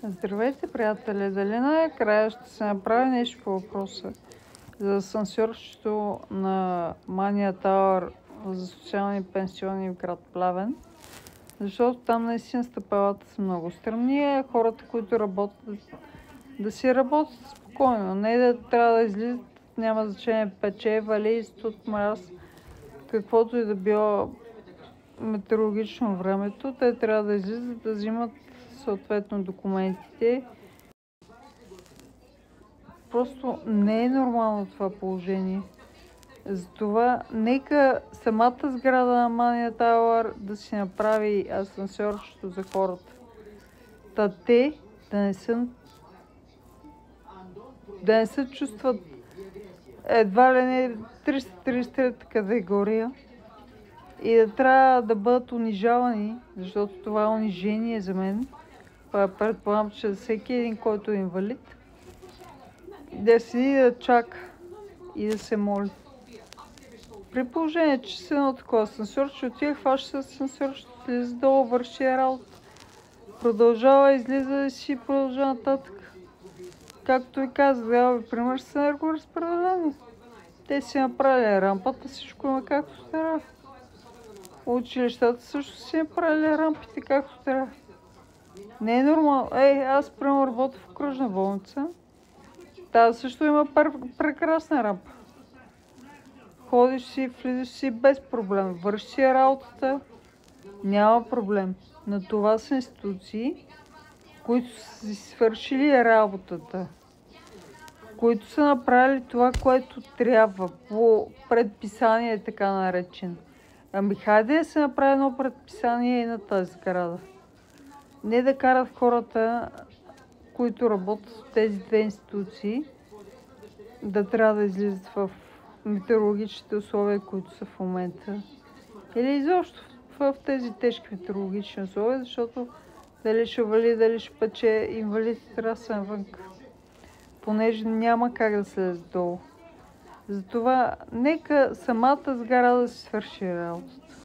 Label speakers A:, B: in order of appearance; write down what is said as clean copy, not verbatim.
A: Здравейте, приятели! Дали накрая ще се направи нещо по въпроса за асансьорчето на Мания Тауър за социални и пенсионни в град Плевен? Защото там наистина стъпалата са много стръмни, хората, които работят, да си работят спокойно, не да трябва да излизат, няма значение, пече, вали, студ, мраз, каквото и да било метеорологично времето, те трябва да излизат да взимат съответно документите. Просто не е нормално това положение. Затова нека самата сграда на Мания Тауър да си направи асансьорчето за хората. Та те да не се чувстват едва ли не 333 категория и да трябва да бъдат унижавани, защото това е унижение за мен. Предполагам, че за всеки един, който е инвалид, да седи да чака и да се моли. При положение, че си едно такова асансьорче, отива, хваща с асансьорчето, слиза долу, върши работа. Продължава, излиза и си продължава нататък. Както ви казах, дава ви пример с енергоразпределение. Те си направили рампата, всичко има както трябва. Училищата също си направили рампите както трябва. Не е нормално. Аз примерно работя в окръжна болница. Та също има прекрасна рампа. Ходиш си, влизаш си без проблем. Вършиш си работата, няма проблем. Но това са институции, които са си свършили работата, които са направили това, което трябва по предписание, така наречено. Ами хайде да се направи едно предписание и на тази сграда. Не да карат хората, които работят в тези две институции, да трябва да излизат в метеорологичните условия, които са в момента. Или изобщо в тези тежки метеорологични условия, защото дали ще вали, дали ще пече, инвалидите трябва да са навън, понеже няма как да слезе долу. Затова нека самата сграда да си свърши работата.